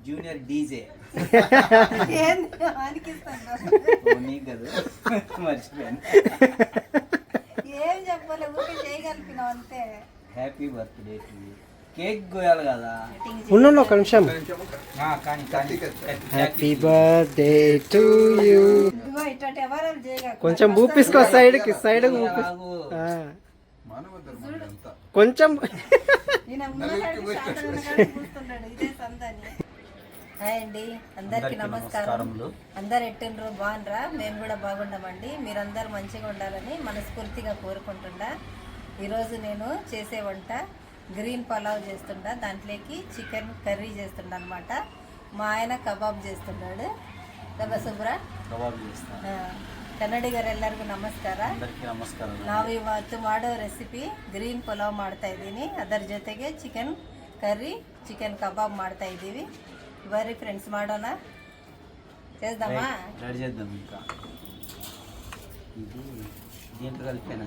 Junior DJ మర్చిపోయాను. ఏం చెప్పాలి, ఊరికే చేయగలిపినావు అంతే. Happy birthday to you. Cake కోయాలి కదా. ఉండు ఒక నిమిషం. కానీ హ్యాపీ బర్త్డే టు యూ. ఇదిగో ఇట్లాంటి ఎవరు చేయగలరు. కొంచెం ఊపిసుకో, సైడ్ కొంచెం. ఈయన ఉన్నకాడికి కూర్చుంటాడు, ఇదే సందని. హాయ్ అండి, అందరికి నమస్కారం. అందరు ఎట్టిండ్రు, బాగుండ్రా? మేము కూడా బాగుండామండి. మీరందరూ మంచిగా ఉండాలని మనస్ఫూర్తిగా కోరుకుంటుండా. ఈరోజు నేను చేసే వంట గ్రీన్ పలావ్ చేస్తుండా, దాంట్లోకి చికెన్ కర్రీ చేస్తుండ అనమాట. మా ఆయన కబాబ్ చేస్తున్నాడు కదా ಸುಬ್ರಾ. ಕಬಾಬ್ చేస్తాను. ಕನ್ನಡಿಗರೆಲ್ಲರಿಗೂ ನಮಸ್ಕಾರ. ನಮಸ್ಕಾರ. ನಾವು ಇವತ್ತು ಮಾಡೋ ರೆಸಿಪಿ ಗ್ರೀನ್ ಪಲಾವ್ ಮಾಡ್ತಾ ಇದ್ದೀನಿ. ಅದರ ಜೊತೆಗೆ ಚಿಕನ್ ಕರ್ರಿ, ಚಿಕನ್ ಕಬಾಬ್ ಮಾಡ್ತಾ ಇದ್ದೀವಿ. ಬರ್ರಿ ಫ್ರೆಂಡ್ಸ್, ಮಾಡೋಣ. చేద్దామా? రెడీ చేద్దాం. ఇంకా ఇది దీంట్లో కలిపేనా?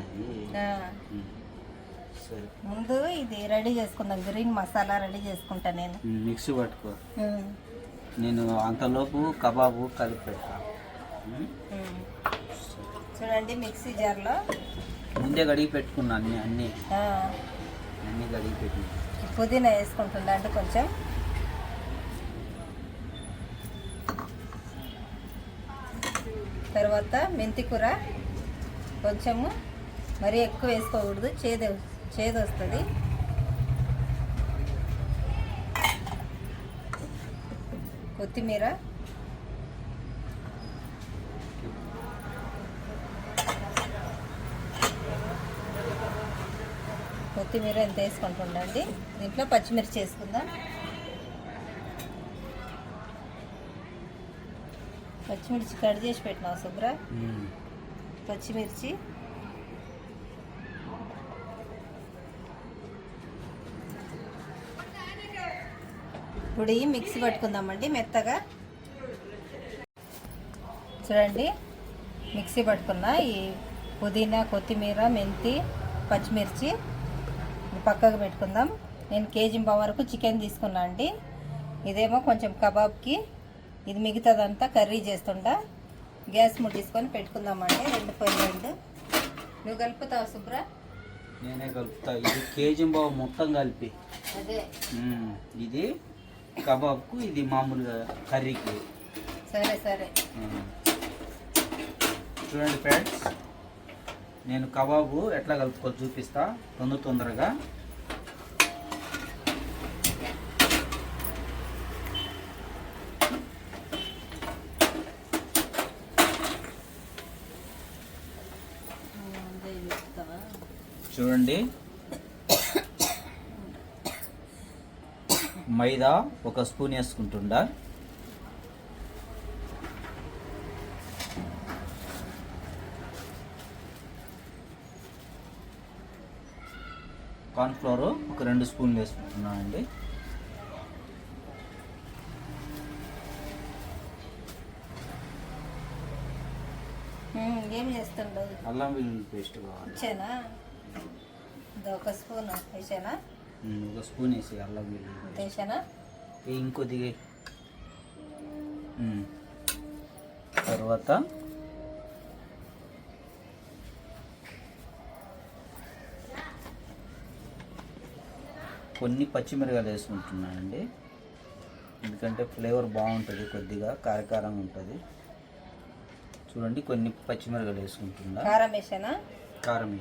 సరే, ముందు ఇది రెడీ చేసుకుందాం. గ్రీన్ మసాలా రెడీ చేసుకుంటా నేను. మిక్సీ పట్టుకో. నేను అంతలోపు కబాబు కలిపి పెడతా. చూడండి, మిక్సీ జార్లో ముందే కడిగి పెట్టుకున్నా. అన్నీ కడిగి పెట్టి పుదీనా వేసుకుంటుందా అంటే కొంచెం. తర్వాత మెంతి కూర కొంచెము, మరీ ఎక్కువ వేసుకోకూడదు, చేదు వస్తుంది. కొత్తిమీర, ఎంత వేసుకుంటుండండి. దీంట్లో పచ్చిమిర్చి వేసుకుందాం. పచ్చిమిర్చి కట్ చేసి పెట్టినావు శుభ్ర. పచ్చిమిర్చి, ఇప్పుడు మిక్సీ పట్టుకుందామండి మెత్తగా. చూడండి, మిక్సీ పట్టుకున్న ఈ పుదీనా, కొత్తిమీర, మెంతి, పచ్చిమిర్చి పక్కకు పెట్టుకుందాం. నేను కేజీ వరకు చికెన్ తీసుకున్నా అండి. ఇదేమో కొంచెం కబాబ్కి, ఇది మిగతాదంతా కర్రీ చేస్తుండా. గ్యాస్ ముట్టించుకొని పెట్టుకుందామండి. 2 నువ్వు కలుపుతావు శుభ్ర? నేనే కలుపుతా. ఇది కేజీ బావ మొత్తం కలిపి. అదే, ఇది కబాబ్కు, ఇది మామూలుగా కర్రీకి. సరే. చూడండి ఫ్రెండ్స్, నేను కబాబు ఎట్లా కలుపుకో చూపిస్తా తొందరగా. చూడండి, మైదా 1 స్పూన్ వేసుకుంటుండా. కార్న్ఫ్లోర్ 2 స్పూన్లు వేసుకుంటున్నాను అండి. ఏం చేస్తుండవు? అల్లం వెల్లుల్లి పేస్ట్ కావాలి. ఇచ్చానా? 1 స్పూన్ వేసానా? 1 స్పూన్ వేసి అల్లం వెల్లుల్లి వేసానా? ఇంకొద్దిగా. తర్వాత కొన్ని పచ్చిమిరకాయలు వేసుకుంటున్నానండి, ఎందుకంటే ఫ్లేవర్ బాగుంటుంది, కొద్దిగా కారకారంగా ఉంటుంది. చూడండి, కొన్ని పచ్చిమిరకాయలు వేసుకుంటున్నా. కారం వేసానా? కారం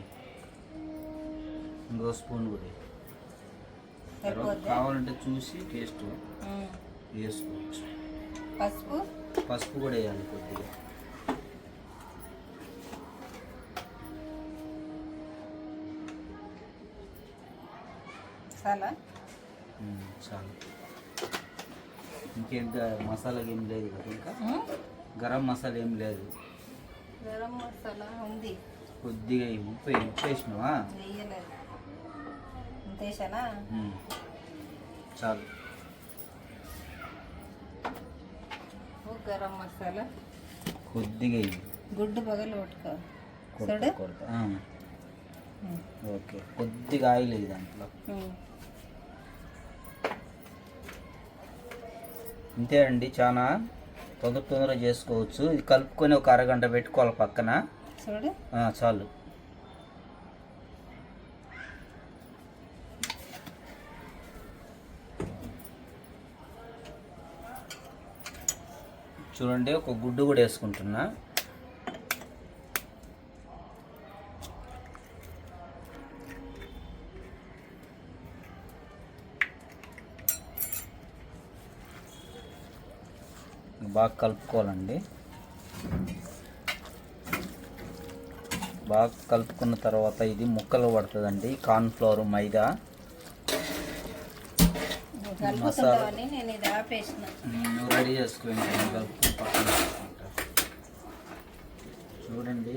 1 స్పూన్ కూడా. కావాలంటే చూసి టేస్ట్ వేసుకోవచ్చు. పసుపు కూడా వేయాలి కొద్దిగా. చాలు. ఇంకేం మసాలా ఏం లేదు కదా, ఇంకా గరం మసాలా ఏం లేదు. గరం మసాలా ఉంది. కొద్దిగా ఉప్పు వేసినావా? వేయలేదు. అంతేసానా? చాలు. గరం మసాలా కొద్దిగా గుడ్డు పగలు కొట్టుకో. ఓకే, కొద్దిగా ఆయిల్ ఇది దాంట్లో. అంతే అండి, చాలా తొందరగా చేసుకోవచ్చు. ఇది కలుపుకొని ఒక అరగంట పెట్టుకోవాలి పక్కన. చూడు చాలు. చూడండి, ఒక గుడ్డు కూడా వేసుకుంటున్నా. బాగా కలుపుకోవాలండి. బాగా కలుపుకున్న తర్వాత ఇది ముక్కలు పడుతుందండి. కార్న్ఫ్లవర్, మైదా, మసాలా రెడీ చేసుకోండి. కలుపుకొని పక్కన పెట్టుకుంటా. చూడండి,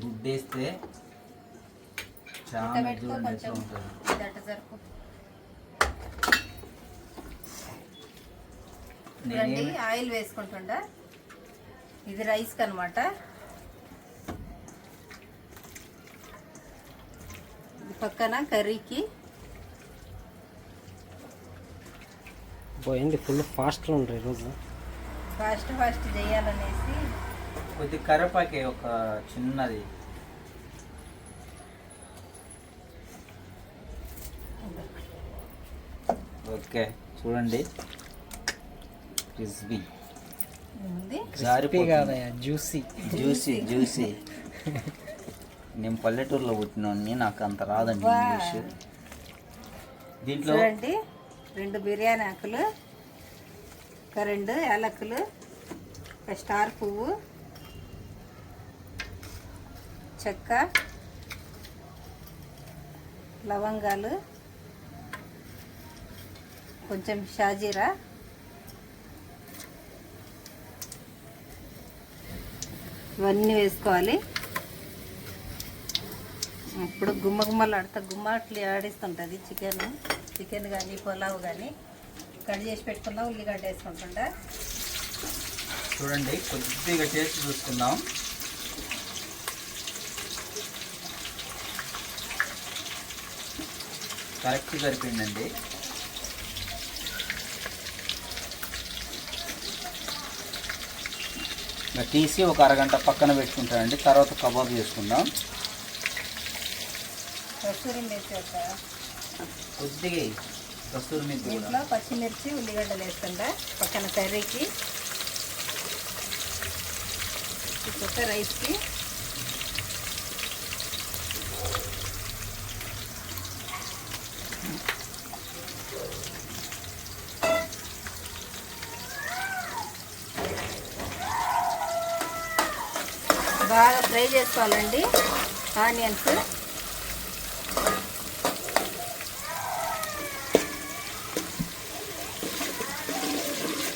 గుడ్డేస్తే చాలా చూడండి ఉంటుంది. ఆయిల్ వేసుకుంటుండా. ఇది రైస్ కనమాట. పక్కన కర్రీకి పోయింది. ఫుల్ ఫాస్ట్లో ఉంటాయి ఈరోజు. ఫాస్ట్ చేయాలనేసి కొద్ది కరివేపాకు ఒక చిన్నది. ఓకే, చూడండి, క్రిస్పీ జ్యూసీ. నేను పల్లెటూరులో పుట్టినోడిని, నాకు అంత రాదండి ఇంగ్లీష్. దీంట్లో చూడండి, 2 బిర్యానీ ఆకులు, ఒక 2 యాలకులు, ఒక స్టార్ పువ్వు, చెక్క, లవంగాలు, కొంచెం షాజీరా, ఇవన్నీ వేసుకోవాలి. ఇప్పుడు గుమ్మట్లు ఆడిస్తుంటుంది. చికెన్ కానీ పులావ్ కానీ కట్ చేసి పెట్టుకున్నా. ఉల్లిగడ్డ వేసుకుంటుంటా. చూడండి, కొద్దిగా టేస్ట్ చూసుకుందాం. కరెక్ట్ సరిపోయిందండి. తీసి ఒక అరగంట పక్కన పెట్టుకుంటానండి. తర్వాత కబాబ్ చేసుకుందాం. కస్తూరి మిర్చి కొద్దిగా కస్తూరి మిర్చి, ఇంట్లో పచ్చిమిర్చి, ఉల్లిగడ్డలు వేస్తుందా పక్కన కర్రీకి, ఇంకొక రైస్కి. బాగా ఫ్రై చేసుకోవాలండి ఆనియన్స్.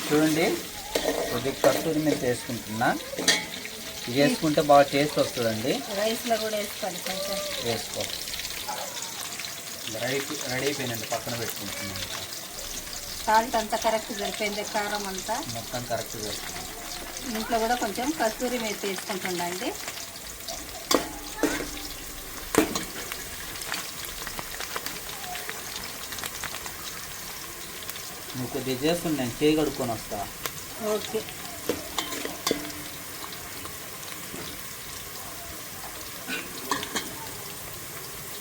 చూడండి, కొద్దిగా కస్తూరి మిర్చి వేసుకుంటున్నా. ఇది వేసుకుంటే బాగా టేస్ట్ వస్తుందండి. రైస్లో కూడా వేసుకోవాలి. కొంచెం వేసుకో. రెడీ అయిపోయిందండి, పక్కన పెట్టుకుంటున్నాను. సాల్ట్ అంతా కరెక్ట్ సరిపోయింది. కారం అంతా మొత్తం కరెక్ట్ వేసుకున్నాను. ఇంట్లో కూడా కొంచెం కస్తూరి మేతి వేసుకుంటుండండి. నువ్వు కొద్దిగా చేసుకుని నేను చేయి కడుక్కొని వస్తా. ఓకే.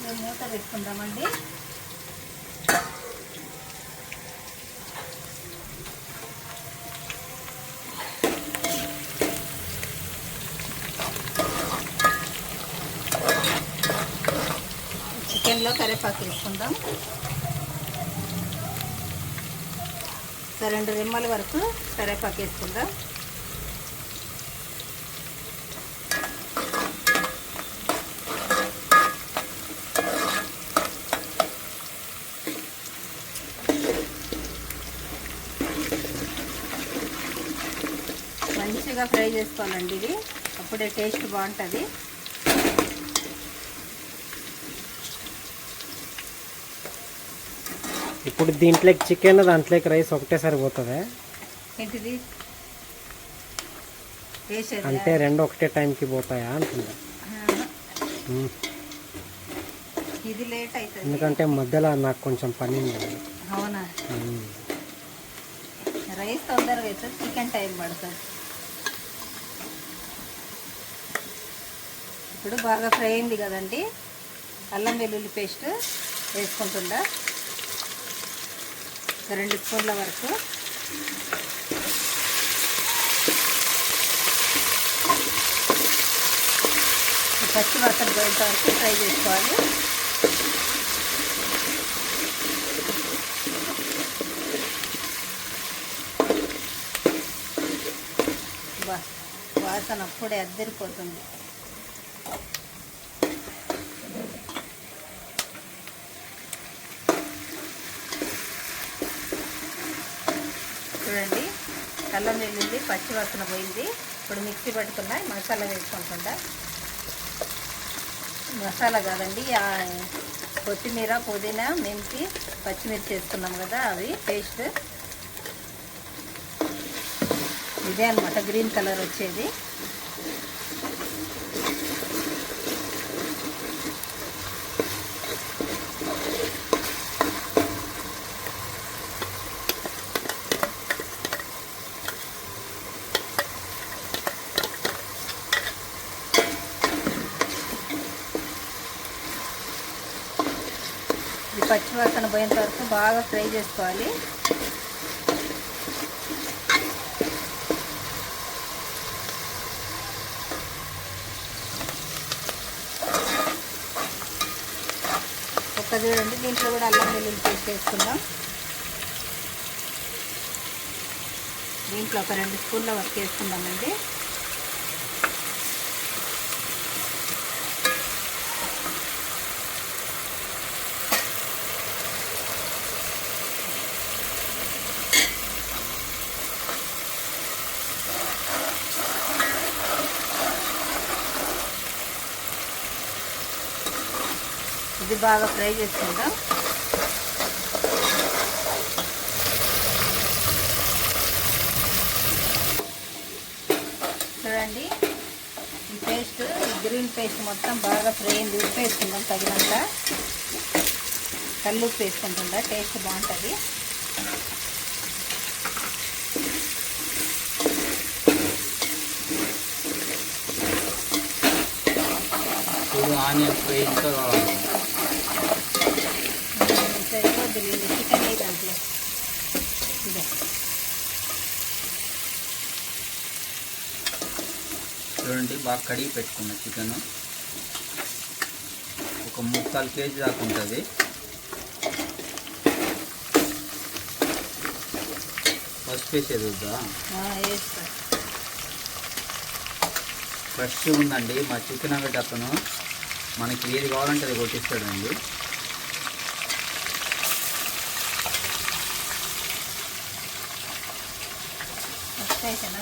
మేము మూత పెట్టుకుందామండి. చికెన్లో కరివేపాకు వేసుకుందాం. 2 రెమ్మల వరకు కరివేపాకు వేసుకుందాం. మంచిగా ఫ్రై చేసుకోవాలండి. ఇది అప్పుడే టేస్ట్ బాగుంటుంది. ఇప్పుడు దీంట్లోకి చికెన్, దాంట్లోకి రైస్ ఒకటేసారి పోతుందా? ఏంటిది అంటే 2 ఒకటే టైంకి పోతాయా అంటున్నా. ఇది లేట్ అవుతుంది ఎందుకంటే మధ్యలో నాకు కొంచెం పని ఉంది. అవునా? రైస్ తొందరగా అవుతుంది, చికెన్ టైం పడుతుంది. ఇప్పుడు బాగా ఫ్రై అయింది కదండి, అల్లం వెల్లుల్లి పేస్ట్ వేసుకుంటుందా 2 స్పూన్ల వరకు. పచ్చి వాసన పోయేంత వరకు ఫ్రై చేసుకోవాలి. వాసన అప్పుడే అద్దరిపోతుంది. చూడండి, అల్లం వెల్లుల్లి పచ్చి వాసన పోయింది. ఇప్పుడు మిక్సీ పట్టుకున్న మసాలా వేసుకుంటుందా. మసాలా కాదండి, కొత్తిమీర, పుదీనా, మెంతి, పచ్చిమిర్చి వేసుకున్నాం కదా, అవి పేస్ట్. ఇదే అన్నమాట గ్రీన్ కలర్ వచ్చేది. ఇది పచ్చివాసన పోయేంత వరకు బాగా ఫ్రై చేసుకోవాలి. చూడండి, దీంట్లో కూడా అల్లం వెల్లుల్లి పేస్ట్ వేసుకుందాం. దీంట్లో ఒక 2 స్పూన్ల వరకు వేసుకుందామండి. ఇది బాగా ఫ్రై చేసుకుందాం. చూడండి, ఈ పేస్ట్, ఈ గ్రీన్ పేస్ట్ మొత్తం బాగా ఫ్రై అయింది. ఉప్పు వేసుకుందాం తగినంత. కల్లుప్పు వేసుకుంటుందా, టేస్ట్ బాగుంటుంది. ఆనియన్ ఫ్రై ఇంకా చికెన్ అయితే దాంట్లో ఇదే. చూడండి, బాగా కడిగి పెట్టుకున్న చికెన్ ఒక 3/4 కేజీ దాకా ఉంటుంది. పసుపు వేసేది వద్దా? ఫ్రెష్గా ఉందండి మా చికెన్ అంగటి అతను. మనకి ఏది కావాలంటే అది కొట్టిస్తాడండి.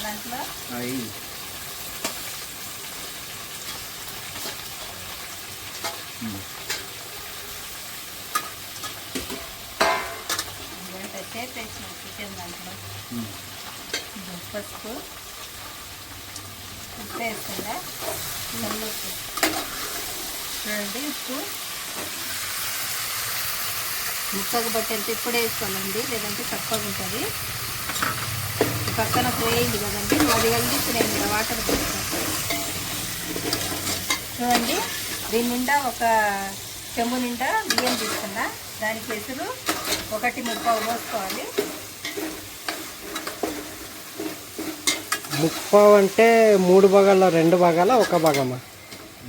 దాంట్లో చికెన్ దాంట్లో పసుపు, ఉప్పు వేసుకుందా. నల్లుప్పు చూడండి, ఉప్పు ముక్కకు బట్టేంత ఇప్పుడు వేసుకోవాలండి, లేదంటే తక్కువగా ఉంటుంది. పక్కన ఫ్రై అయింది కదండి, అది కలిసి ఇప్పుడు వాటర్ పోసుకోవాలి. చూడండి, దీని నిండా ఒక చెంబు నిండా బియ్యం తీసుకున్నా. దానికి ఎసురు 1/3 పోసుకోవాలి. 3/4 అంటే 3 భాగాల్లో 2 భాగాల 1 భాగమా?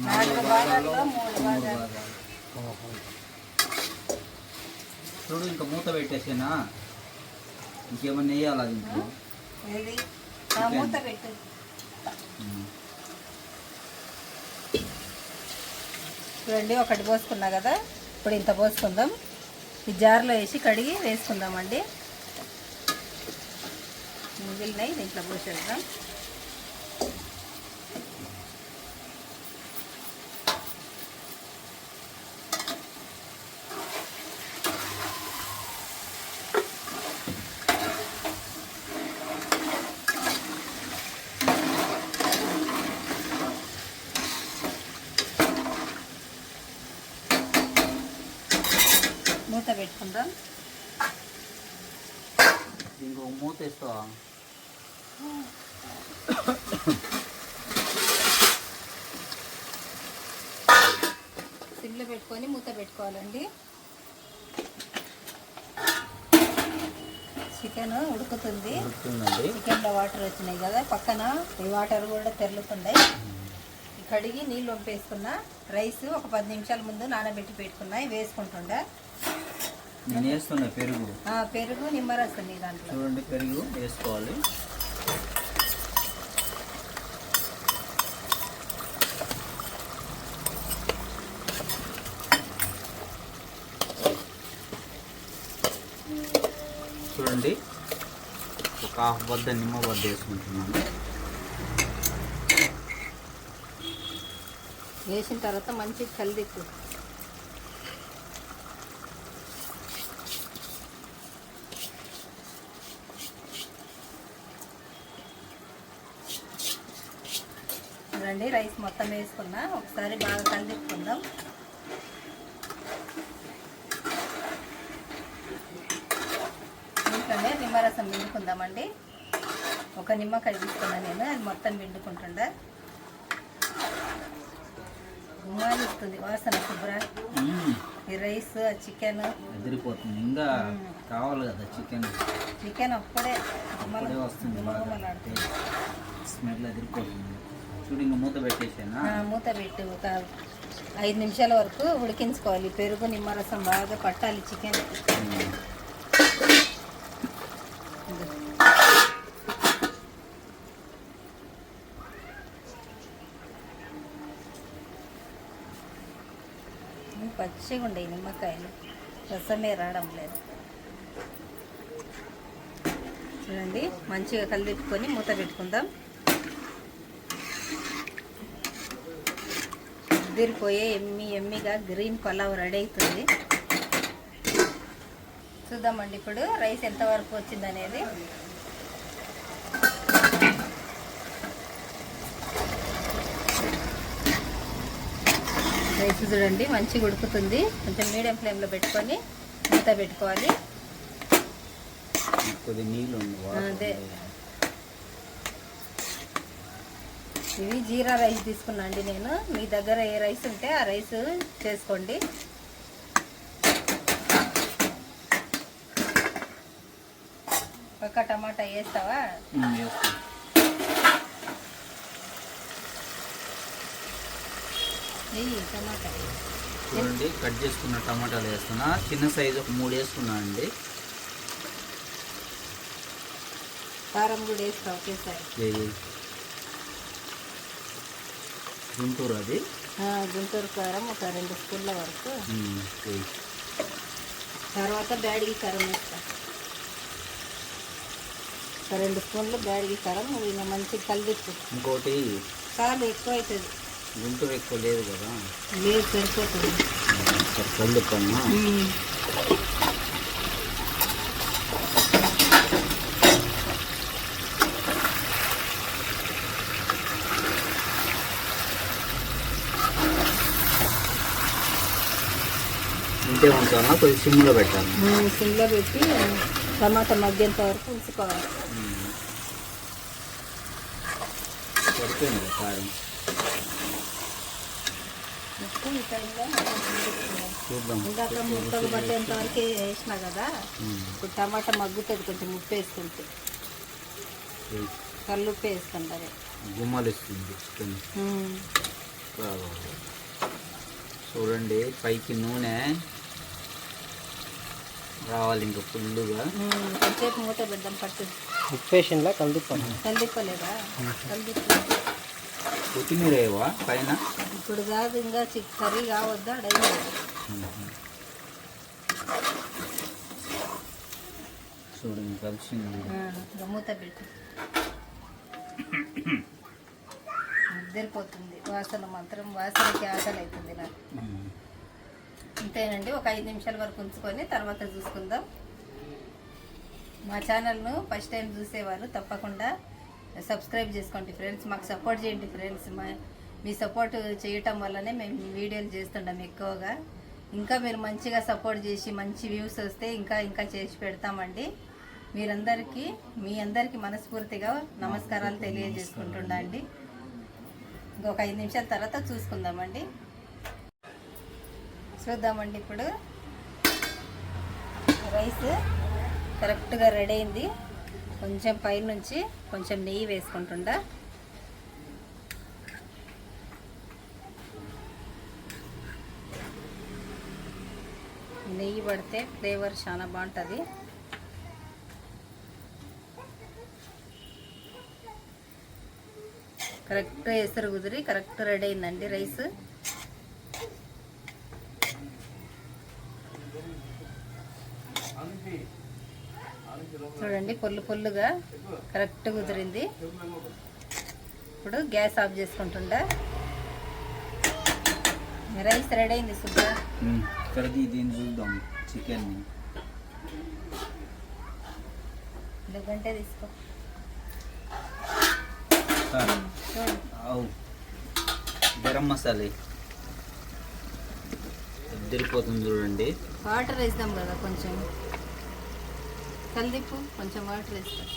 4 భాగాల్లో 3 భాగాలు. చూడు, ఇంకా మూత పెట్టేసేనా? ఇంకేమన్నా వేయాలా దీంట్లో? మూత పెట్టు. చూడండి, ఒకటి పోసుకున్నా కదా, ఇప్పుడు ఇంత పోసుకుందాం. ఈ జార్లో వేసి కడిగి వేసుకుందామండి. మిగిలినవి దీంట్లో పోసేద్దాం. మూత పెట్టుకుందాం. ఇంకో నువ్వు మూత వేస్తావా? సిమ్లో పెట్టుకొని మూత పెట్టుకోవాలండి. చికెన్ ఉడుకుతుంది. చికెన్లో వాటర్ వచ్చినాయి కదా, పక్కన ఈ వాటర్ కూడా తెరులుతున్నాయి. కడిగి నీళ్ళు వంపేసుకున్న రైస్ ఒక 10 నిమిషాల ముందు నానబెట్టి పెట్టుకున్నాయి, వేసుకుంటుండే. నేను వేస్తున్నా పెరుగు. పెరుగు నిమ్మరసం దాంట్లో చూడండి, పెరుగు వేసుకోవాలి. చూడండి, ఒక హాఫ్ బద్ద నిమ్మ బద్ద వేసుకుంటున్నాను. వేసిన తర్వాత మంచి కలిదిప్పు. చూడండి, రైస్ మొత్తం వేసుకున్నా. ఒకసారి బాగా కలిదిప్పుకుందాం. ఇంట్లోనే నిమ్మరసం పిండుకుందామండి. ఒక నిమ్మకాయ తీసుకున్నాను నేను, అది మొత్తం పిండుకుంటుండే. గుమ్మాలిస్తుంది వాసన శుభ్ర. ఈ రైస్, చికెన్ ఎదిరిపోతుంది. ఇంకా కావాలి కదా చికెన్. చికెన్ అప్పుడే వస్తుంది, స్మెల్ ఎదిరిపోతుంది. చూడు, ఇంకా మూత పెట్టేసాను. మూత పెట్టి ఒక 5 నిమిషాల వరకు ఉడికించుకోవాలి. పెరుగు నిమ్మరసం బాగా పట్టాలి చికెన్. పచ్చిగా ఉండే నిమ్మకాయలు, రసమే రావడం లేదు. చూడండి, మంచిగా కలిపెట్టుకొని మూత పెట్టుకుందాం. ఉదిరిపోయే ఎమ్మిగా గ్రీన్ పలావ్ రెడీ అవుతుంది. చూద్దామండి ఇప్పుడు రైస్ ఎంతవరకు వచ్చిందనేది. రైస్ చూడండి మంచిగా ఉడుకుతుంది. కొంచెం మీడియం ఫ్లేమ్లో పెట్టుకొని మూత పెట్టుకోవాలి. అదే, ఇవి జీరా రైస్ తీసుకున్నా అండి నేను. మీ దగ్గర ఏ రైస్ ఉంటే ఆ రైస్ చేసుకోండి. ఒక టమాటా వేస్తావా? టమాటా చూడండి, కట్ చేసుకున్న టమాటాలు వేస్తున్నా. చిన్న సైజు ఒక 3 వేసుకున్నా అండి. కారం కూడా వేస్తావు ఒకేసారి. గుంటూరు, అది గుంటూరు కారం ఒక 2 స్పూన్ల వరకు. తర్వాత బ్యాడిగి కారం వేస్తా, ఒక 2 స్పూన్లు బ్యాడిగి కారం. ఇవి మంచిగా కలిపి. ఇంకోటి కారం ఎక్కువ అవుతుంది. గుంటూరు ఎక్కువ లేదు కదా? లేదు, సరిపోతుంది. కలుపుకున్నా. ఇంతే ఉంటానా? కొంచెం సిమ్లో పెట్టాలి. సిమ్లో పెట్టి టమాటా మగ్గేంత వరకు ఉంచుకోవాలి. సరిపోయింది కారం. ఇందాక ముక్కలు పట్టేంత వరకు వేసినా కదా, ఇప్పుడు టమాటా మగ్గుతుంది. కొంచెం ఉప్పు వేసుకుంటే, కల్లుప్పు వేసుకుంటారు. గుమ్మలిస్తుంది చికెన్. చూడండి, పైకి నూనె రావాలి ఇంకా ఫుల్గా. కొంచెంసేపు మూత పెడదాం. పట్టు ఉప్పు వేసిందా? కలిపలేదా? కొత్తిమీర వేయవా పైన? ఇప్పుడు కాదు, ఇంకా కర్రీ కావద్దా? డైలీ చూడండి, కలిసింది. మూత పెట్టు. నిద్రపోతుంది వాసన మాత్రం. వాసనకి ఆకలి అవుతుంది నాకు. అంతేనండి, ఒక 5 నిమిషాల వరకు ఉంచుకొని తర్వాత చూసుకుందాం. మా ఛానల్ను ఫస్ట్ టైం చూసేవారు తప్పకుండా సబ్స్క్రైబ్ చేసుకోండి ఫ్రెండ్స్. మాకు సపోర్ట్ చేయండి ఫ్రెండ్స్. మీ సపోర్ట్ చేయటం వల్లనే మేము వీడియోలు చేస్తుంటాం ఎక్కువగా. ఇంకా మీరు మంచిగా సపోర్ట్ చేసి మంచి వ్యూస్ వస్తే ఇంకా చేసి పెడతామండి. మీరందరికీ మీ అందరికీ మనస్ఫూర్తిగా నమస్కారాలు తెలియజేసుకుంటున్నా అండి. ఇంకొక 5 నిమిషాల తర్వాత చూసుకుందామండి. చూద్దామండి. ఇప్పుడు రైస్ కరెక్ట్గా రెడీ అయింది. కొంచెం పైనుంచి కొంచెం నెయ్యి వేసుకుంటుండా. నెయ్యి పడితే ఫ్లేవర్ చాలా బాగుంటుంది. కరెక్ట్ ఎసరు కుదిరి కరెక్ట్ రెడీ అయిందండి రైస్. చూడండి పొల్లుగా కరెక్ట్ కుదిరింది. ఇప్పుడు గ్యాస్ ఆఫ్ చేసుకుంటుండా. రైస్ రెడీ అయింది. సుబ్బా కడిగి దీన్ని చూద్దాం. చికెన్ గంటే తీసుకో. గరం మసాలా తిరిగిపోతుంది చూడండి. వాటర్ వేస్తాం కదా, కొంచెం కలిదిప్పు, కొంచెం వాటర్ వేస్తాం.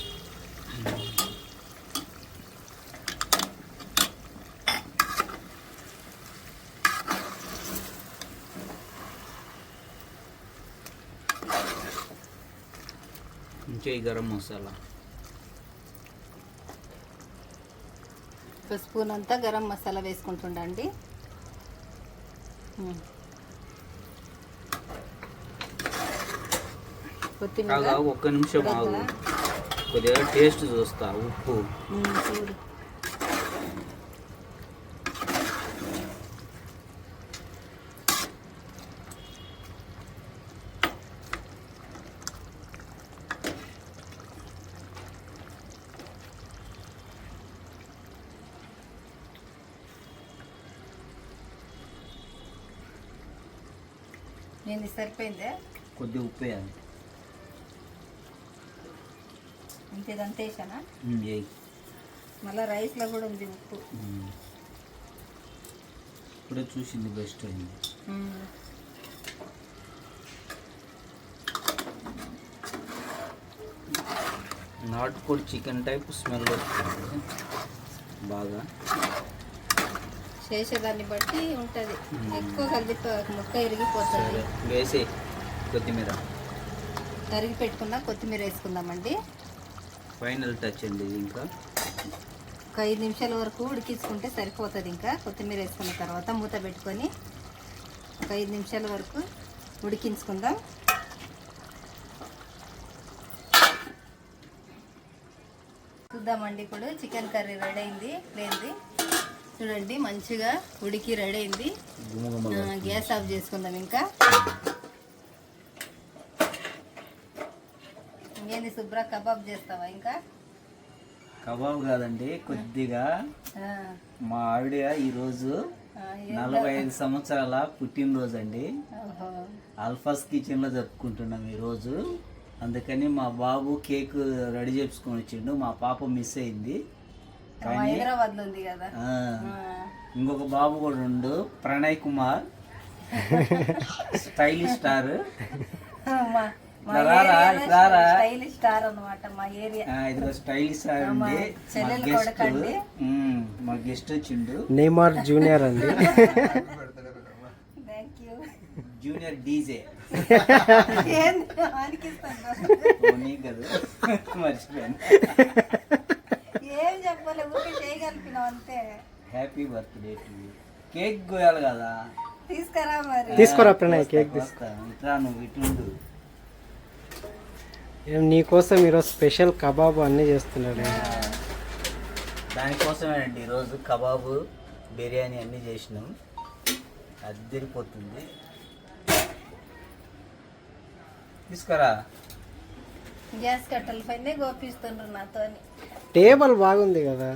కొంచెం గరం మసాలా, ఒక స్పూన్ అంతా గరం మసాలా వేసుకుంటుండండి. కొత్తిమీర ఒక్క నిమిషం ఆగు, కొద్దిగా టేస్ట్ చూస్తా. ఉప్పు చూడు. నేను సరిపోయిందే. కొద్దిగా ఉప్పు వేయాలి. ఇంకేదంతా వేసానా? మళ్ళీ రైస్లో కూడా ఉంది ఉప్పు. ఇప్పుడే చూసింది బెస్ట్ అయింది. నాటుకోడి చికెన్ టైప్ స్మెల్ వస్తుంది బాగా. చేసేదాన్ని బట్టి ఉంటుంది. ఎక్కువ కలిపి ముక్క ఇరిగిపోతుంది. వేసి కొత్తిమీర తరిగి పెట్టుకున్న కొత్తిమీర వేసుకుందామండి. ఫైనల్ టచ్ అండి. ఇది ఇంకా ఒక 5 నిమిషాల వరకు ఉడికించుకుంటే సరిపోతుంది. ఇంకా కొత్తిమీర వేసుకున్న తర్వాత మూత పెట్టుకొని ఒక 5 నిమిషాల వరకు ఉడికించుకుందాం. చూద్దామండి. ఇప్పుడు చికెన్ కర్రీ రెడీ అయింది. లేనిది చూడండి, మంచిగా ఉడికి రెడీ అయింది. గ్యాస్ ఆఫ్ చేసుకుందాం. ఇంకా ఇంకేంది శుభ్ర, కబాబ్ చేస్తావా? ఇంకా కబాబ్ కాదండి, కొద్దిగా మా ఆవిడ ఈరోజు 45 సంవత్సరాల పుట్టినరోజు అండి. అల్ఫాస్ కిచెన్లో జరుపుకుంటున్నాం ఈరోజు. అందుకని మా బాబు కేక్ రెడీ చేసుకొని వచ్చిండు. మా పాప మిస్ అయింది. హైదరాబాద్ లో ఉంది కదా. ఇంకొక బాబు కూడా ఉండు, Pranay Kumar, stylish star. Stylish star అన్నమాట మా ఏరియా. ఇదిగో స్టైలిష్ స్టార్ అండి. మా గెస్ట్ వచ్చిండు. నేమార్ జూనియర్ అండి. Thank you. Junior DJ. మర్చిపోయాను. ఏం చెప్పలే, ఊరికే చేయగలిపినావు అంతే. Happy birthday to you. Cake కోయాలి కదా, తీసుకురా. మరి తీసుకురా ప్రణయ్, కేక్ తీసుకురా. ఇట్లా నువ్వు ఇటుండు. నీకోసం ఈరోజు స్పెషల్ కబాబు అన్నీ చేస్తున్నాడు. దానికోసమేనండి ఈరోజు కబాబు, బిర్యానీ అన్నీ చేసినాం. అద్దరిపోతుంది. తీసుకురా. గ్యాస్ కట్టెల పైన గోపిస్తుండ్రు నాతో. టేబుల్ బాగుంది కదా.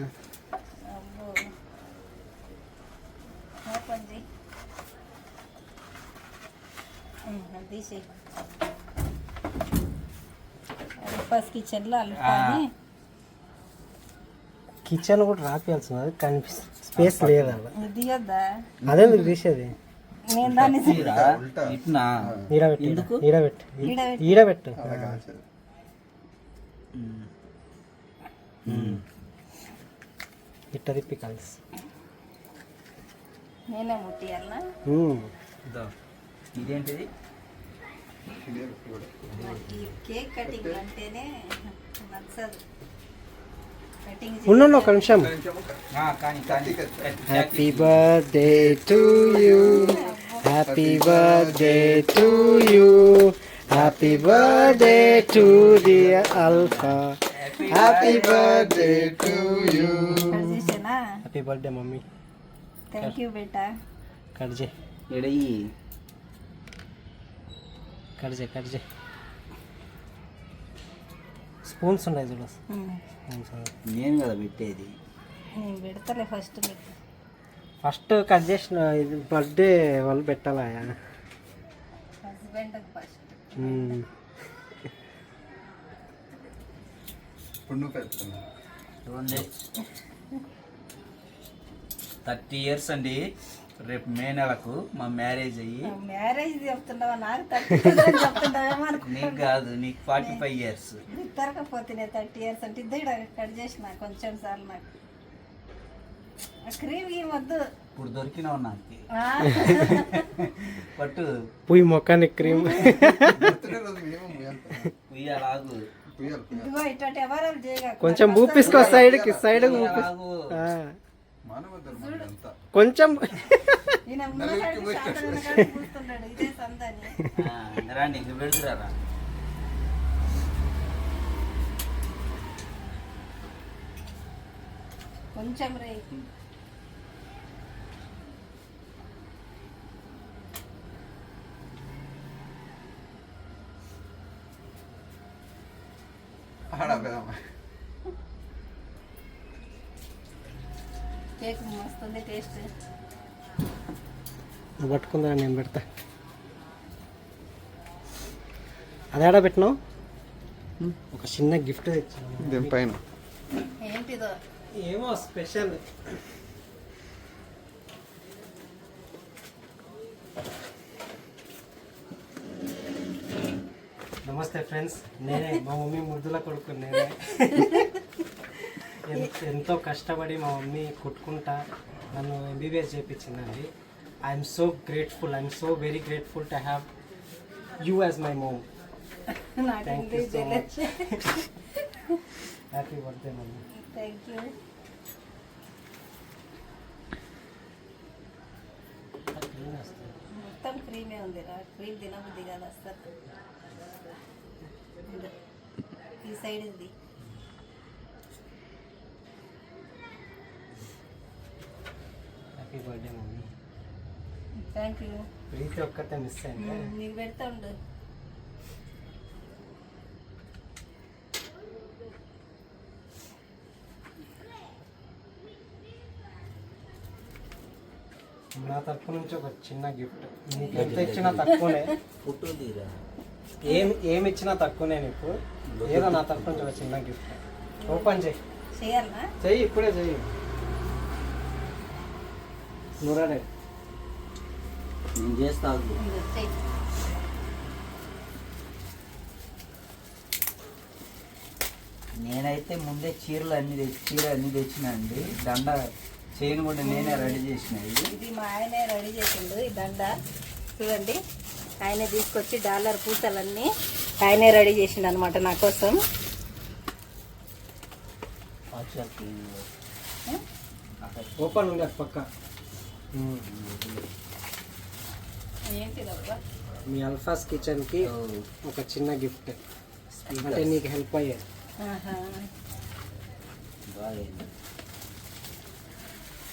తీసి అల్ఫాస్ కిచెన్లో అల్ఫాని కిచెన్ కూడా రాపియాల్సింది, కనిపిస్తుంది. స్పేస్ లేదా? దిగద్దా? అదే మీకు తీసేది. నేను దాన్ని ఈడబెట్టు. ఇట్ట తిప్పి కలిసి నేనే ముట్టియాలనా? ఇదేంటిది? ఈ కేక్ కటింగ్ అంటేనే నచ్చదు. కటింగ్ ఉండండి ఒక నిమిషం. కానీ కానీ happy birthday to you, happy birthday to you, happy birthday to dear Alpha, happy birthday to you. Cut చేసేనా? Happy birthday mummy. Thank you beta. Cut చేయి, ఎడయి కట్ చేయి, కట్ చేయి. స్పూన్స్ ఉన్నాయి చూడ. నేను కదా పెట్టేది. నేను పెడతలే ఫస్ట్ మీకు. ఫస్ట్ కట్ చేసిన ఇది బర్త్డే వాళ్ళు పెట్టాలా? Husband first. చూడండి 30 years అండి. రేపు మే నెలకు మా మ్యారేజ్ అయ్యి. మ్యారేజ్ చెప్తున్నావా? నాకు 30 చెప్తున్నావేమో అనుకున్నా. నీకు కాదు, నీకు 45 years. తిరగకపోతే 30 years అంటే ఇద్దరు కట్ చేసిన కొంచెం సార్లు. నాకు క్రీమ్ ఈ వద్దు. ఇప్పుడు దొరికినావు నాకు. పట్టు పుయ్యి మొక్కానికి క్రీమ్ ఉయ్యాలాగు. ఇదిగో ఇట్లాంటి ఎవరు చేయగా కొంచెం ఊపిసుకో, సైడ్కి సైడ్ కొంచెం. ఈయన ఉన్నకాడికి కూర్చున్నాడు. ఇదే సందని. రాండి ఇంక పెడుతురారా. కొంచెం రే. కేక్ మస్తుంది టేస్ట్. నువ్వు పట్టుకుందా, నేను పెడతా. అదేడా పెట్టినావు? ఒక చిన్న గిఫ్ట్ తెచ్చాను దీనిపైన. ఏంటిదో? ఏమో స్పెషల్. నమస్తే ఫ్రెండ్స్, నేనే మా మమ్మీ ముద్దుల కొడుకు. నేనే ఎంతో కష్టపడి మా మమ్మీ కుట్టుకుంటా నన్ను ఎంబీబీఎస్ చేయించిందండి. I'm so grateful, I'm so very grateful to have you as my mom. Thank you so much. Happy birthday mummy. Thank you. మొత్తం క్రీమే ఉందిరా. క్రీమ్ తినబుద్ది కాదు అసలు. ఈ సైడ్ ఇది. Happy birthday mummy. Thank you. Preethi ఒక్కతే మిస్ అయింది. నీకు పెడతా ఉండు. నా తరపు నుంచి ఒక చిన్న గిఫ్ట్. నీకు ఎంత ఇచ్చినా తక్కువనే. ఏమి ఇచ్చినా తక్కువనే నీకు. ఏదో నా తరపు నుంచి ఒక చిన్న గిఫ్ట్. ఓపెన్ చేయి. చేయాలనా? చెయ్యి, ఇప్పుడే చెయ్యి. నూరాడే నేను చేస్తాను. నేనైతే ముందే చీర అన్ని తెచ్చిన అండి. దండ చైన్ కూడా నేనే రెడీ చేసిన. ఇది మా ఆయనే రెడీ చేసిండు. ఈ దండ చూడండి, ఆయనే తీసుకొచ్చి డాలర్ పూసలన్నీ ఆయనే రెడీ చేసిండు అనమాట నా కోసం. ఓపెన్ ఉంది పక్క. ఏంటిదబ్బా? మీ అల్ఫాస్ కిచెన్కి ఒక చిన్న గిఫ్ట్. అంటే నీకు హెల్ప్ అయ్యేది.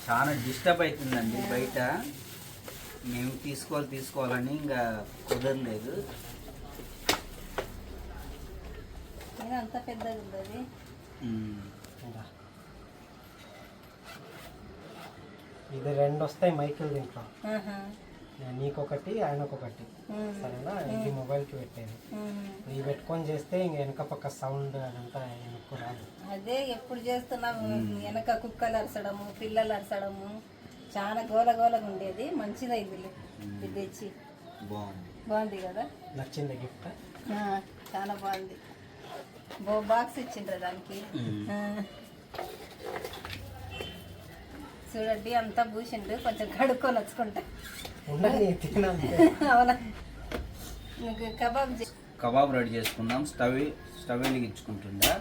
చాలా డిస్టర్బ్ అవుతుందండి బయట. మేము తీసుకోవాలని ఇంకా కుదరలేదు. అంత పెద్దది ఉంది అది. ఇది 2 వస్తాయి మైకిల్ దీంట్లో. నీకొకటి, ఆయనకొకటి. సరేనా? ఇది మొబైల్కి పెట్టేది. ఇవి పెట్టుకొని చేస్తే ఇంక వెనక పక్క సౌండ్ అదంతా ఎక్కువ రాదు. అదే ఎప్పుడు చేస్తున్నాము. వెనక కుక్కలు అరసడము, పిల్లలు అరసడము, చాలా గోలగా ఉండేది. మంచిది ఇది తెచ్చి. బాగుంది కదా? నచ్చింది గిఫ్ట్? చాలా బాగుంది. బాక్స్ ఇచ్చిండ్రు దానికి. చూడండి అంతా పూసిండు, కొంచెం కడుక్కొని వచ్చుకుంటా. అవునా, నీకు కబాబ్ రెడీ చేసుకుందాం. స్టవ్ వెలిగించుకుంటుందా.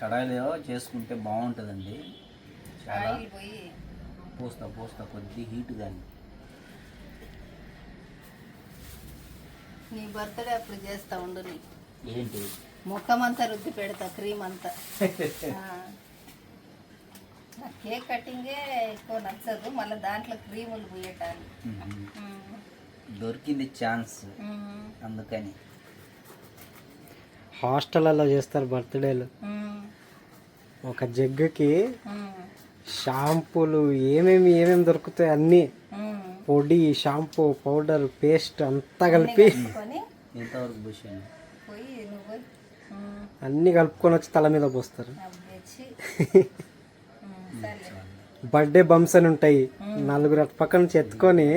కడాయిలో చేసుకుంటే బాగుంటుందండి. చాలా పోస్తా కొద్ది హీట్ కానీ. నీ బర్త్డే అప్పుడు చేస్తా ఉండు. నీ ఏంటి ముఖం అంతా రుద్ది పెడతా, క్రీమ్ అంతా. కేక్ కటింగే ఎక్కువ నచ్చదు, మళ్ళీ దాంట్లో క్రీములు పూయటానికి. దొరికింది ఛాన్స్, అందుకని. హాస్టల్లో చేస్తారు బర్త్డేలు. ఒక జగ్గుకి షాంపూలు ఏమేమి దొరుకుతాయి అన్నీ, పొడి, షాంపూ, పౌడర్, పేస్ట్ అంతా కలిపి ఎంతవరకు పూసాను అన్నీ కలుపుకొని వచ్చి తల మీద పోస్తారు. బర్త్డే బంప్స్ అని ఉంటాయి, నలుగురు అటు పక్క నుంచి ఎత్తుకొని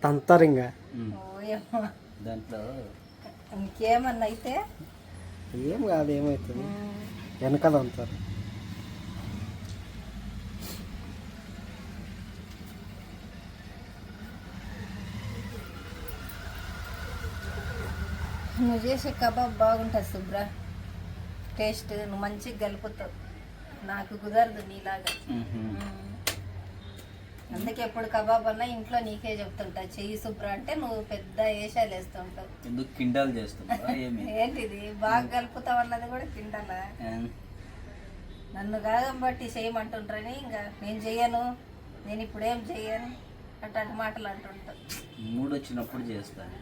తంతారు. ఇంకా దాంట్లో ఇంకేమన్నా అయితే ఏం కాదు, ఏమవుతుంది వెనకాల అంటారు. నువ్వు చేసే కబాబ్ బాగుంటుంది శుభ్ర, టేస్ట్. నువ్వు మంచిగా కలుపుతావు, నాకు కుదరదు నీలాగా. అందుకే ఎప్పుడు కబాబ్ అన్నా ఇంట్లో నీకే చెప్తుంటా, చెయ్యి శుభ్ర అంటే నువ్వు పెద్ద ఏషాలు వేస్తుంటావు. ఎందుకు కిండాలు చేస్తుంటా? ఏంటిది బాగా కలుపుతావు అన్నది కూడా కిండాలా? నన్ను కాగం బట్టి చేయమంటుండ్రని ఇంకా నేను చెయ్యను, నేను ఇప్పుడేం చెయ్యను అట్లాంటి మాటలు అంటుంటా. మూడు వచ్చినప్పుడు చేస్తాను.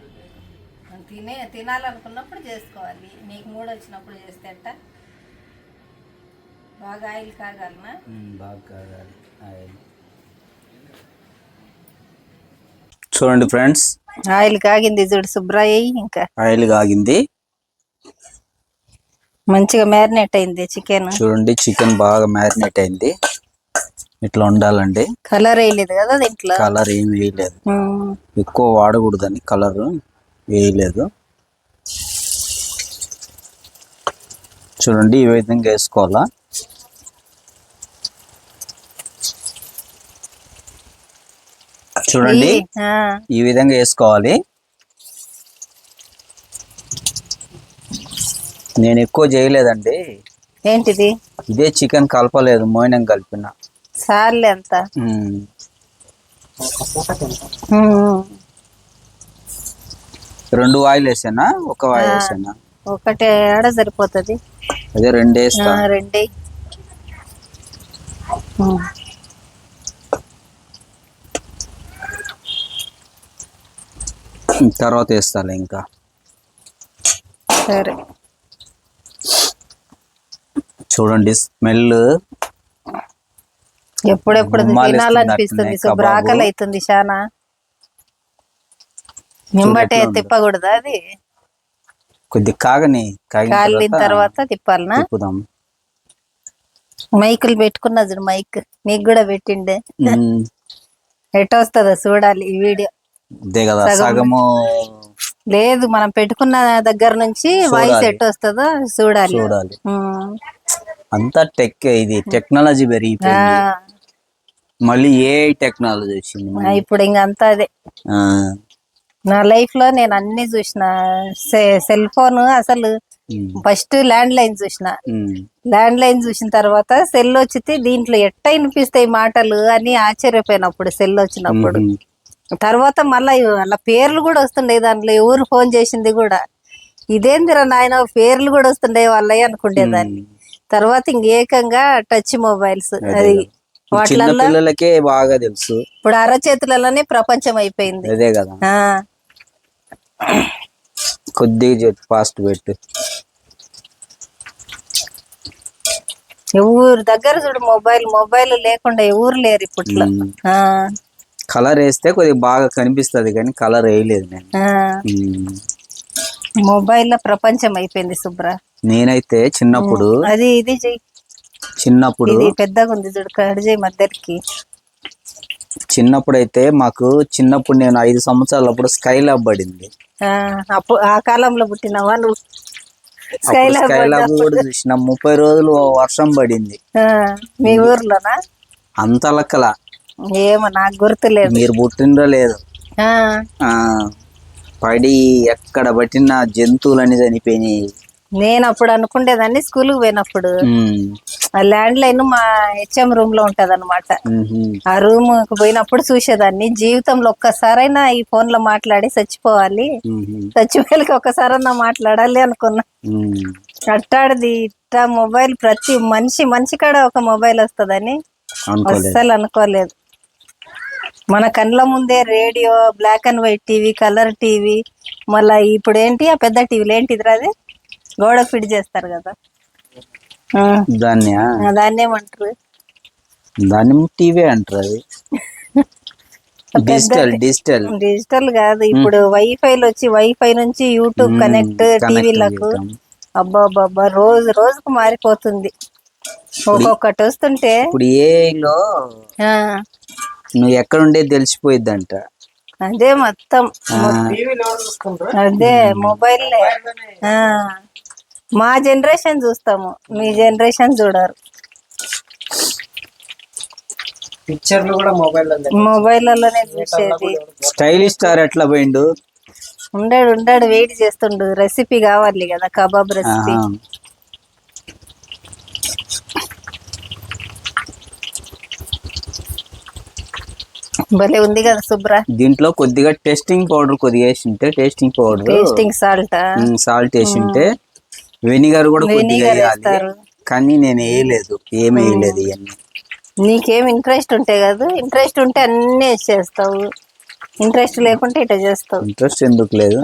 తినాలనుకున్నప్పుడు చేసుకోవాలి. నీకు మూడు వచ్చినప్పుడు చేస్తే అట్ట. బాగా ఆయిల్ కాగాలనా? బాగా కాగాలి ఆయిల్. చూడండి ఫ్రెండ్స్, ఆయిల్ కాగింది చూడు శుభ్రయ్య. ఇంకా ఆయిల్ కాగింది, మంచిగా మ్యారినేట్ అయింది చికెన్. చూడండి చికెన్ బాగా మ్యారినేట్ అయింది. ఇట్లా ఉండాలండి. కలర్ వేయలేదు కదా దీంట్లో? కలర్ ఏం వేయలేదు, ఎక్కువ వాడకూడదని కలర్ వేయలేదు. చూడండి ఈ విధంగా వేసుకోవాలా. చూడండి ఈ విధంగా వేసుకోవాలి. నేను ఎక్కువ చేయలేదండి. ఏంటిది? ఇదే చికెన్ కలపలేదు, మోయినం కలిపిన. సార్లే అంత. రెండు ఆయిల్ వేసానా, ఒక ఆయిల్ వేసానా? ఒకటే ఆడ సరిపోతుంది. అదే రెండు వేస్తా. రెండే తర్వాత వేస్తాలే ఇంకా. సరే. చూడండి స్మెల్ ఎప్పుడెప్పుడు తినాలనిపిస్తుంది. ఆకలి అవుతుంది చాలా. నింబటే తిప్పకూడదా అది? కొద్ది కాగని, కాలిన తర్వాత తిప్పాలనా? తిప్పుదాం. మైకులు పెట్టుకున్నా చూడు, మైక్ నీకు కూడా పెట్టిండే. ఎట్ట వస్తుందో చూడాలి ఈ వీడియో. సగము లేదు, మనం పెట్టుకున్న దగ్గర నుంచి వాయిస్ ఎట్ట వస్తుందో చూడాలి. అంతా ఇది టెక్నాలజీ పెరిగిపోయింది. మళ్ళీ ఏ టెక్నాలజీ వచ్చింది ఇప్పుడు. ఇంకా అంతా అదే. నా లైఫ్ లో నేను అన్ని చూసిన. సెల్ ఫోన్ అసలు ఫస్ట్ ల్యాండ్ లైన్ చూసిన. ల్యాండ్ లైన్ చూసిన తర్వాత సెల్ వచ్చితే దీంట్లో ఎట్ట వినిపిస్తాయి మాటలు అని ఆశ్చర్యపోయినప్పుడు సెల్ వచ్చినప్పుడు. తర్వాత మళ్ళీ అలా పేర్లు కూడా వస్తుండే దాంట్లో, ఎవరు ఫోన్ చేసింది కూడా. ఇదేందిరా నాయన పేర్లు కూడా వస్తుండే వాళ్ళవి అనుకుండేదాన్ని. తర్వాత ఇంకేకంగా టచ్ మొబైల్స్, అది పిల్లలకే బాగా తెలుసు. ఇప్పుడు అరచేతులలోనే ప్రపంచం అయిపోయింది. అదే కదా. కొద్దిగా ఫాస్ట్ పెట్టు. ఎవరు దగ్గర చూడు మొబైల్ లేకుండా ఎవరు లేరు ఇప్పట్లో. కలర్ వేస్తే కొద్దిగా బాగా కనిపిస్తుంది కానీ కలర్ వేయలేదు నేను. మొబైల్ లో ప్రపంచం అయిపోయింది శుభ్ర. నేనైతే చిన్నప్పుడు ఇది చెయ్యి. చిన్నప్పుడు ఇది పెద్దగా ఉంది చూడు, కట్ చేయి మధ్యకి. చిన్నప్పుడైతే మాకు చిన్నప్పుడు నేను 5 సంవత్సరాలప్పుడు స్కై ల్యాబ్ పడింది. అప్పుడు ఆ కాలంలో పుట్టినవా నువ్వు? స్కై ల్యాబ్ కూడా చూసిన 30 రోజులు వర్షం పడింది. మీ ఊర్లోనా? అంత లెక్కల ఏమో నాకు గుర్తులేదు. మీరు పుట్టినరో లేదు. పడి ఎక్కడ పట్టిన జంతువులన్నీ చనిపోయినాయి. నేను అప్పుడు అనుకుండేదాన్ని స్కూల్కి పోయినప్పుడు ఆ ల్యాండ్ లైన్ మా హెచ్ఎం రూమ్ లో ఉంటది అనమాట. ఆ రూమ్ కు పోయినప్పుడు చూసేదాన్ని. జీవితంలో ఒక్కసారైనా ఈ ఫోన్ లో మాట్లాడి చచ్చిపోవాలి, చచ్చిపోయాలకి ఒక్కసారన్నా మాట్లాడాలి అనుకున్నా. అట్టాడిది ఇట్టా మొబైల్ ప్రతి మనిషి కాడ ఒక మొబైల్ వస్తుందని అస్సలు అనుకోలేదు. మన కళ్ళ ముందే radio, black and white TV, colour TV, మళ్ళా ఇప్పుడు ఏంటి ఆ పెద్ద టీవీలు ఏంటిదిరా అది గోడ ఫిట్ చేస్తారు కదా, దాన్ని ఏమంటారు? దాన్ని టీవీ అంటారు. అది డిజిటల్ కాదు. ఇప్పుడు వైఫైలు వచ్చి వైఫై నుంచి యూట్యూబ్ కనెక్ట్ టీవీలకు. అబ్బాబ్బా రోజు రోజుకు మారిపోతుంది. ఒక్కొక్కటి వస్తుంటే ఇప్పుడు ఏలో నువ్వు ఎక్కడ ఉండేది తెలిసిపోయిద్దంట. అదే మొత్తం అదే మొబైల్. మా జనరేషన్ చూస్తాము, మీ జనరేషన్ చూడరు. పిక్చర్లు కూడా మొబైల్లోనే చూసేది. స్టైలిష్ స్టార్ ఎట్లా పోయిండు? ఉండాడు వెయిట్ చేస్తుండు. రెసిపీ కావాలి కదా, కబాబ్ రెసిపీ. భలే ఉంది కదా శుభ్ర. దీంట్లో కొద్దిగా టేస్టింగ్ పౌడర్ వేసింటే, టేస్టింగ్ సాల్ట్ వేసింటే, వెనిగర్ కూడా కొద్దిగా వేయాలి. కానీ నేను వేయలేదు, ఏమి వేయలేదు. ఇవన్నీ నీకేం ఇంట్రెస్ట్ ఉంటే కదా, ఇంట్రెస్ట్ ఉంటే అన్ని వేసేస్తావు, ఇంట్రెస్ట్ లేకుంటే ఇట్లా చేస్తావు. ఇంట్రెస్ట్ ఎందుకు లేదు?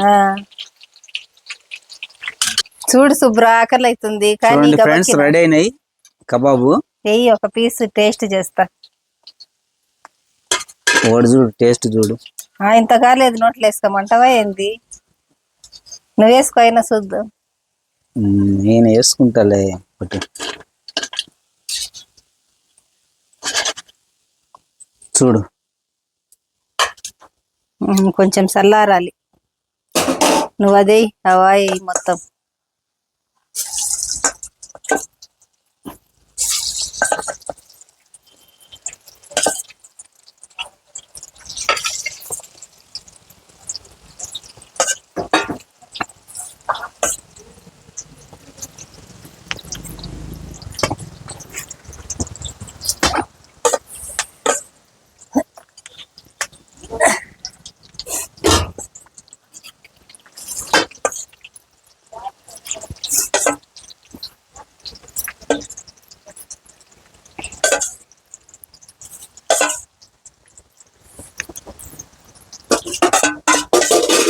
చూడు శుభ్ర, ఆకలి అవుతుంది. కానీ ఫ్రెండ్స్ రెడీ అయినాయి కబాబు. వెయ్యి ఒక పీస్ టేస్ట్ చేస్తా. చూడు టేస్ట్ చూడు. ఇంత కాలేదు, నోట్లో వేసుకోమంటావా ఏంది? నువ్వు వేసుకో అయినా చూద్దాం. నేను వేసుకుంటాలే. చూడు కొంచెం చల్లారాలి. నువ్వు అదే అవాయి మొత్తం.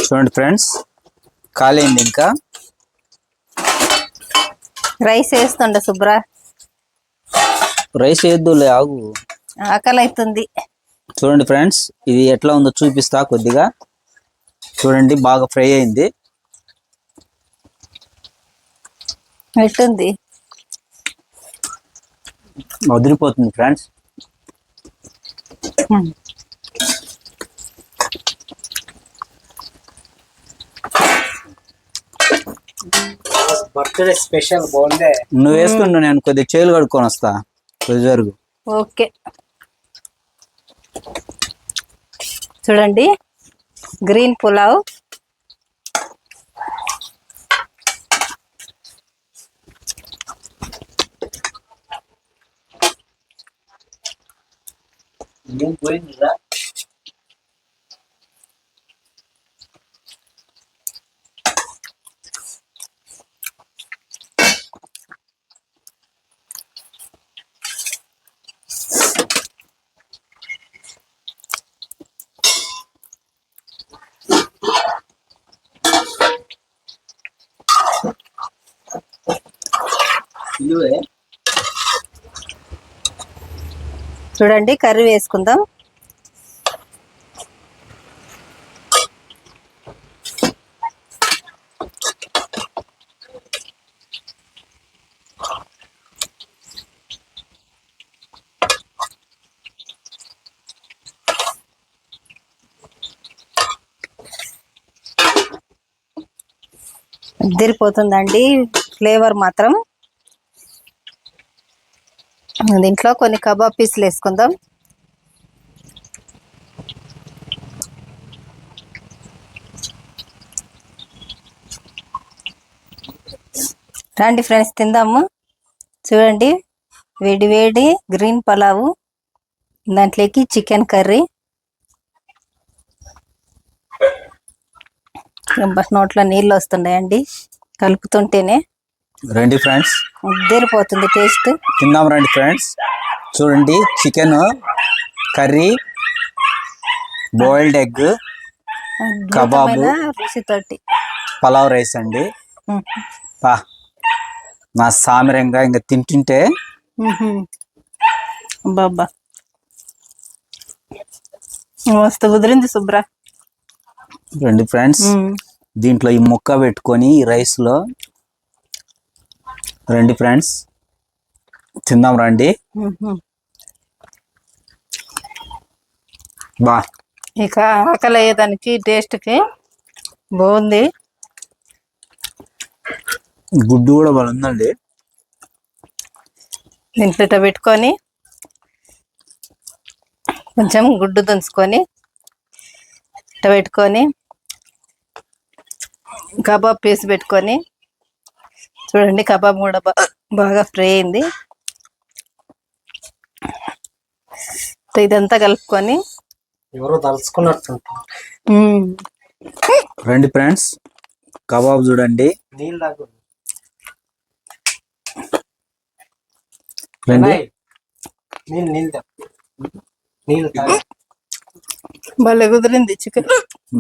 చూడండి ఫ్రెండ్స్, కాలేండి. ఇంకా రైస్ వేస్తుండ శుభ్ర. రైస్ వేద్దులే, ఆగు, ఆకలి అవుతుంది. చూడండి ఫ్రెండ్స్, ఇది ఎట్లా ఉందో చూపిస్తా. కొద్దిగా చూడండి, బాగా ఫ్రై అయింది. ఎట్టుంది? వదిలిపోతుంది ఫ్రెండ్స్. బర్త్డే స్పెషల్ బాగుంది. నువ్వు వేసుకుంటూ నేను కొద్దిగా చేలు కడుక్కొని వస్తా. జరుగు. ఓకే. చూడండి, గ్రీన్ పులావ్. చూడండి, కర్రీ వేసుకుందాం. అదిరిపోతుందండి ఫ్లేవర్ మాత్రం. దీంట్లో కొన్ని కబాబ్ పీసులు వేసుకుందాం. రండి ఫ్రెండ్స్ తిందాము. చూడండి వేడి వేడి గ్రీన్ పలావు, దాంట్లోకి చికెన్ కర్రీ. నోట్లో నీళ్ళు వస్తున్నాయండి కలుపుతుంటేనే. రండి ఫ్రెండ్స్ ఉద్దేరిపోతుంది టేస్ట్. తిందాం రండి ఫ్రెండ్స్. చూడండి chicken curry, boiled egg, kebab, రుచితోటి పలావ్ రైస్ అండి. పా నా సామిరంగా ఇంకా తింటుంటే బాబా మస్తు కుదిరింది శుభ్ర. రండి ఫ్రెండ్స్ దీంట్లో ఈ ముక్క పెట్టుకొని ఈ రైస్ లో రండి ఫ్రెండ్స్ తిందాం రండి. బా ఇక ఆకలి అయ్యేదానికి టేస్ట్కి బాగుంది. గుడ్డు కూడా బాగుందండి. దీంట్లో ఇట్లా పెట్టుకొని కొంచెం గుడ్డు దంచుకొని ఇట్లా పెట్టుకొని కబాబ్ పీస్ పెట్టుకొని చూడండి. కబాబ్ కూడా బాగా ఫ్రై అయింది. ఇదంతా కలుపుకొని ఎవరో తలుచుకున్నట్టు. రండి ఫ్రెండ్స్ కబాబ్ చూడండి. నీళ్ళు తాగు. రండి. నీళ్ళు తాగు. భలే కుదిరింది చికెన్.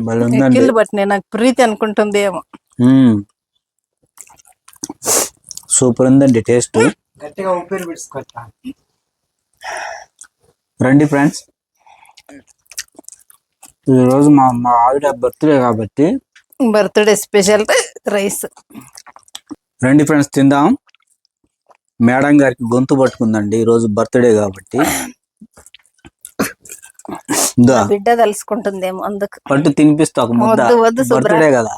భలే ఉందండి. కిల్లు పట్టినాయి నాకు ప్రీతి అనుకుంటుంది ఏమో. సూపర్ ఉందండి టేస్ట్. గట్టిగా ఊపిరి పీల్చుకోవచ్చా. రండి ఫ్రెండ్స్ ఈరోజు మా ఆవిడ బర్త్డే కాబట్టి బర్త్డే స్పెషల్ రైస్. రండి ఫ్రెండ్స్ తిందాం. మేడం గారికి గొంతు పట్టుకుందండి ఈరోజు బర్త్డే కాబట్టి. బిడ్డ తలుసుకుంటుందేమో అందుకు. పట్టు తినిపిస్తా ఒక ముద్ద. వద్దు బర్త్డే కదా.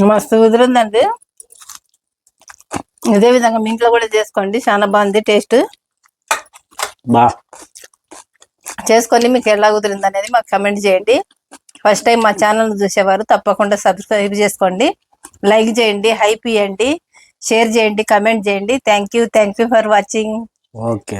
మస్తు కుదిరిందండి. ఇదే విధంగా మీ ఇంట్లో కూడా చేసుకోండి, చాలా బాగుంది టేస్ట్. బా చేసుకొని మీకు ఎలా కుదిరింది అనేది మాకు కమెంట్ చేయండి. ఫస్ట్ టైం మా ఛానల్ చూసేవారు తప్పకుండా సబ్స్క్రైబ్ చేసుకోండి, లైక్ చేయండి, హైప్ ఇవ్వండి, షేర్ చేయండి, కమెంట్ చేయండి. Thank you for watching. Okay.